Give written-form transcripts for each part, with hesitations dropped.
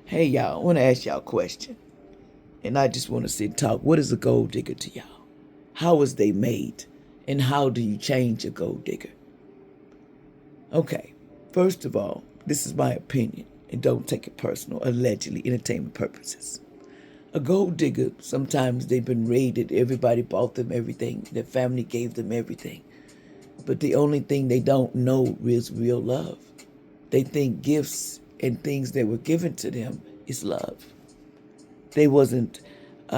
Hey y'all, I want to ask y'all a question. And I just want to sit and talk. What is a gold digger to y'all? How is they made? And how do you change a gold digger? Okay, first of all, this is my opinion. And don't take it personal, allegedly, entertainment purposes. A gold digger, sometimes they've been raided. Everybody bought them everything. Their family gave them everything. But the only thing they don't know is real love. They think gifts and things that were given to them is love. They wasn't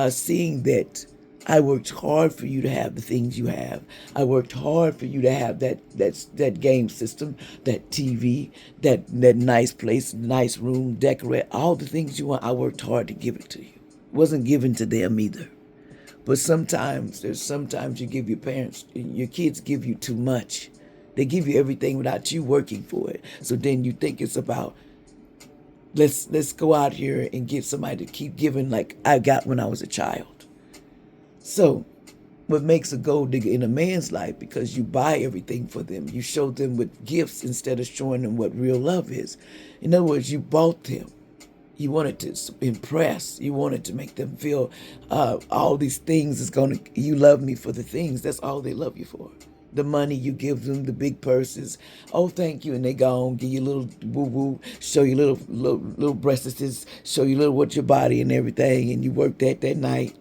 seeing that I worked hard for you to have the things you have. I worked hard for you to have that game system, that TV, that nice place, nice room, decorate, all the things you want. I worked hard to give it to you. It wasn't given to them either. But sometimes you give your parents, your kids give you too much. They give you everything without you working for it. So then you think it's about let's go out here and get somebody to keep giving like I got when I was a child. So what makes a gold digger in a man's life, because you buy everything for them. You show them with gifts instead of showing them what real love is. In other words, you bought them. You wanted to impress. You wanted to make them feel all these things is going to, you love me for the things. That's all they love you for. The money you give them, the big purses. Oh, thank you. And they go on, give you a little woo-woo, show you little breasts, show you little what your body and everything. And you work that night.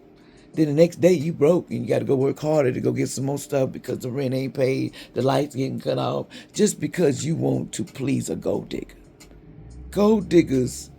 Then the next day you broke and you got to go work harder to go get some more stuff because the rent ain't paid, the lights getting cut off, just because you want to please a gold digger. Gold diggers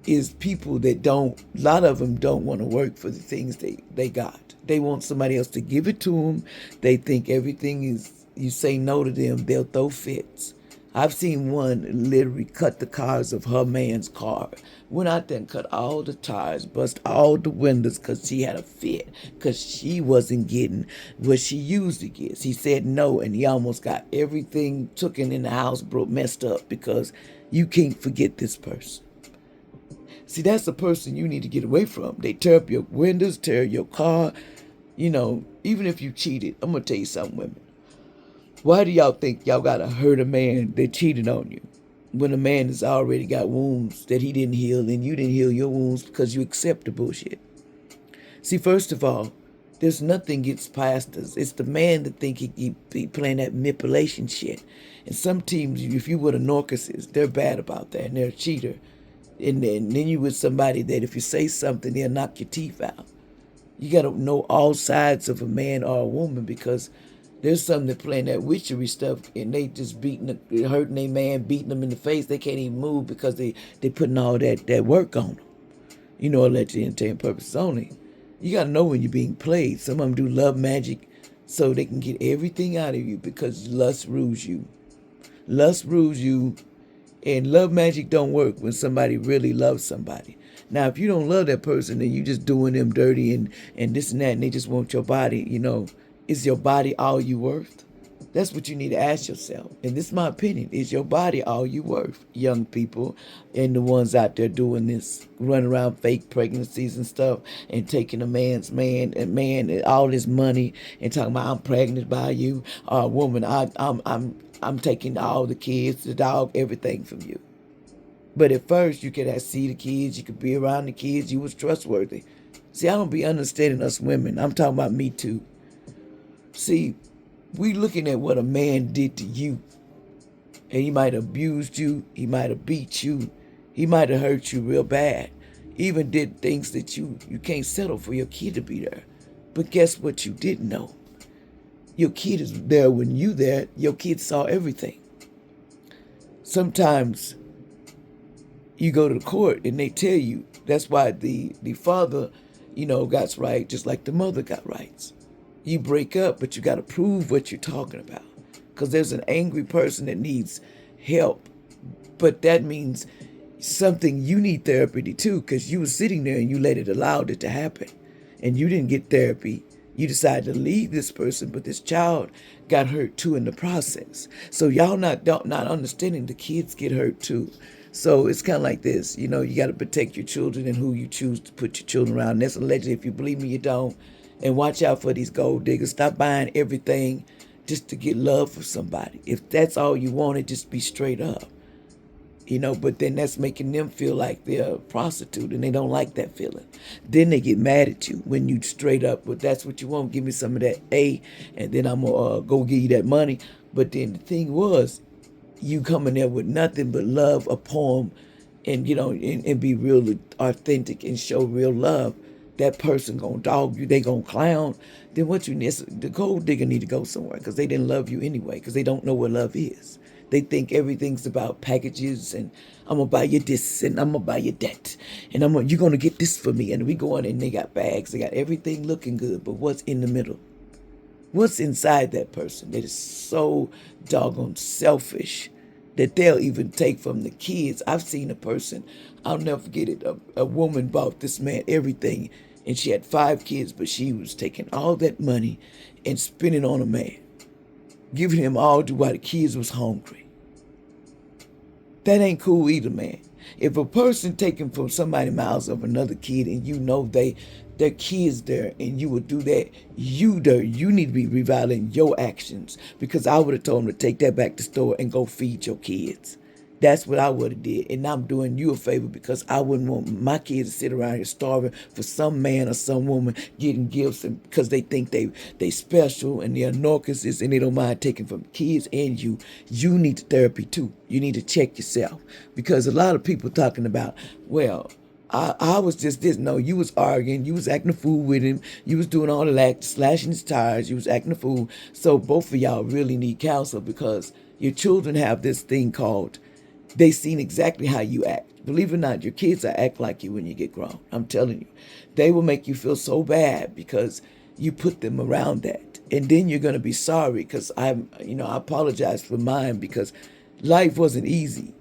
is people that don't, a lot of them don't want to work for the things they got. They want somebody else to give it to them. They think everything is, you say no to them, they'll throw fits. I've seen one literally cut the cars of her man's car. Went out there and cut all the tires, bust all the windows because she had a fit, because she wasn't getting what she usually gets. He said no, and he almost got everything taken in the house, broke, messed up, because you can't forget this person. See, that's the person you need to get away from. They tear up your windows, tear your car. You know, even if you cheated, I'm going to tell you something, women. Why do y'all think y'all got to hurt a man that cheated on you when a man has already got wounds that he didn't heal and you didn't heal your wounds because you accept the bullshit? See, first of all, there's nothing gets past us. It's the man that think he playing that manipulation shit. And some teams, if you were a narcissist, they're bad about that and they're a cheater. And then you with somebody that if you say something, they'll knock your teeth out. You got to know all sides of a man or a woman, because there's some that playing that witchery stuff and they just hurting their man, beating them in the face. They can't even move because they putting all that work on them. You know, allegedly entertainment purposes only. You got to know when you're being played. Some of them do love magic so they can get everything out of you because lust rules you. Lust rules you. And love magic don't work when somebody really loves somebody. Now, if you don't love that person and you just doing them dirty and this and that, and they just want your body, you know, is your body all you worth? That's what you need to ask yourself. And this is my opinion. Is your body all you worth? Young people and the ones out there doing this, running around fake pregnancies and stuff and taking a man's man and all this money and talking about I'm pregnant by you, or a woman, I'm taking all the kids, the dog, everything from you. But at first, you could see the kids, you could be around the kids, you was trustworthy. See, I don't be understanding us women. I'm talking about me too. See, we looking at what a man did to you. And he might have abused you, he might have beat you, he might have hurt you real bad. Even did things that you can't settle for your kid to be there. But guess what you didn't know? Your kid is there when you there. Your kid saw everything. Sometimes you go to the court and they tell you that's why the father, you know, got right just like the mother got rights. You break up, but you got to prove what you're talking about, because there's an angry person that needs help, but that means something you need therapy too, because you were sitting there and you allowed it to happen, and you didn't get therapy. You decided to leave this person, but this child got hurt too in the process. So y'all not understanding the kids get hurt too. So it's kind of like this, you know, you got to protect your children and who you choose to put your children around. And that's allegedly, if you believe me, you don't. And watch out for these gold diggers. Stop buying everything just to get love from somebody. If that's all you wanted, just be straight up. But then that's making them feel like they're a prostitute and they don't like that feeling. Then they get mad at you when you straight up, but that's what you want. Give me some of that A, and then I'm gonna go give you that money. But then the thing was, you come in there with nothing but love, a poem, and and be real authentic and show real love. That person gonna dog you, they gonna clown. Then what you need, the gold digger need to go somewhere because they didn't love you anyway because they don't know what love is. They think everything's about packages and I'm gonna buy you this and I'm gonna buy you that and you're gonna get this for me, and we go on and they got bags, they got everything looking good, but what's in the middle? What's inside that person that is so doggone selfish that they'll even take from the kids? I've seen a person, I'll never forget it. A woman bought this man everything, and she had 5 kids, but she was taking all that money and spending on a man, giving him all while the kids was hungry. That ain't cool either, man. If a person taking from somebody miles of another kid and their kids there and you would do that, you need to be reviling your actions, because I would have told them to take that back to store and go feed your kids. That's what I would have did. And I'm doing you a favor because I wouldn't want my kids to sit around here starving for some man or some woman getting gifts because they think they special and they're narcissists and they don't mind taking from kids and you. You need therapy too. You need to check yourself, because a lot of people talking about, well, I was just this. No, you was arguing. You was acting a fool with him. You was doing all of that, slashing his tires. You was acting a fool. So both of y'all really need counsel, because your children have this thing called, they seen exactly how you act. Believe it or not, your kids will act like you when you get grown. I'm telling you. They will make you feel so bad because you put them around that. And then you're going to be sorry, because I apologize for mine because life wasn't easy.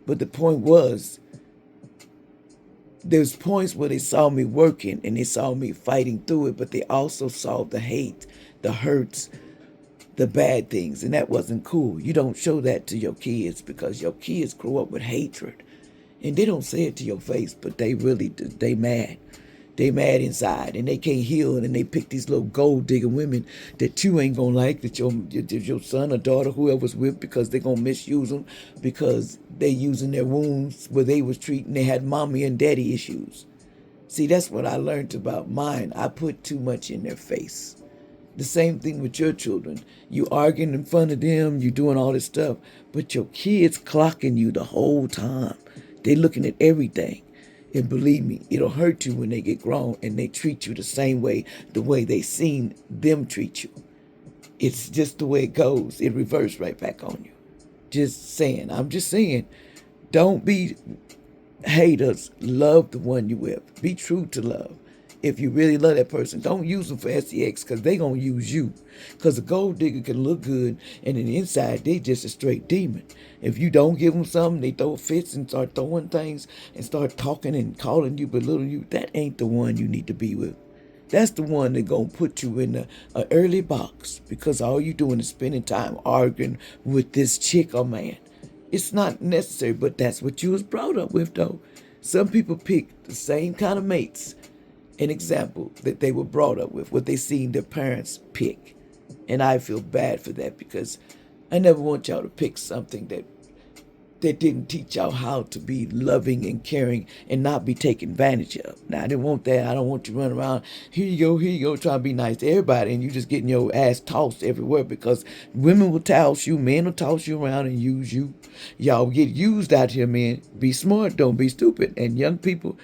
But the point was, there's points where they saw me working and they saw me fighting through it, but they also saw the hate, the hurts, the bad things, and that wasn't cool. You don't show that to your kids, because your kids grow up with hatred, and they don't say it to your face, but they really do. They mad. They mad inside, and they can't heal, and they pick these little gold digger women that you ain't gonna like, that your son or daughter, whoever's with, because they're gonna misuse them, because they using their wounds where they was treating, they had mommy and daddy issues. See, that's what I learned about mine. I put too much in their face. The same thing with your children. You arguing in front of them, you doing all this stuff, but your kids clocking you the whole time. They looking at everything. And believe me, it'll hurt you when they get grown and they treat you the way they seen them treat you. It's just the way it goes. It reverses right back on you. Just saying. I'm just saying, don't be haters. Love the one you with. Be true to love. If you really love that person, don't use them for sex, because they going to use you. Because a gold digger can look good, and in the inside, they just a straight demon. If you don't give them something, they throw fits and start throwing things and start talking and calling you, belittling you. That ain't the one you need to be with. That's the one that going to put you in a early box, because all you doing is spending time arguing with this chick or man. It's not necessary, but that's what you was brought up with, though. Some people pick the same kind of mates, an example that they were brought up with, what they seen their parents pick. And I feel bad for that, because I never want y'all to pick something that didn't teach y'all how to be loving and caring and not be taken advantage of. Now, I didn't want that. I don't want you running around, here you go, trying to be nice to everybody, and you just getting your ass tossed everywhere, because women will toss you, men will toss you around and use you. Y'all get used out here, man. Be smart, don't be stupid. And young people,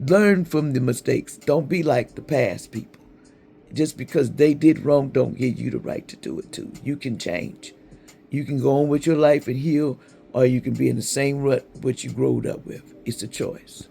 learn from the mistakes. Don't be like the past people. Just because they did wrong don't give you the right to do it too. You can change. You can go on with your life and heal, or you can be in the same rut what you growed up with. It's a choice.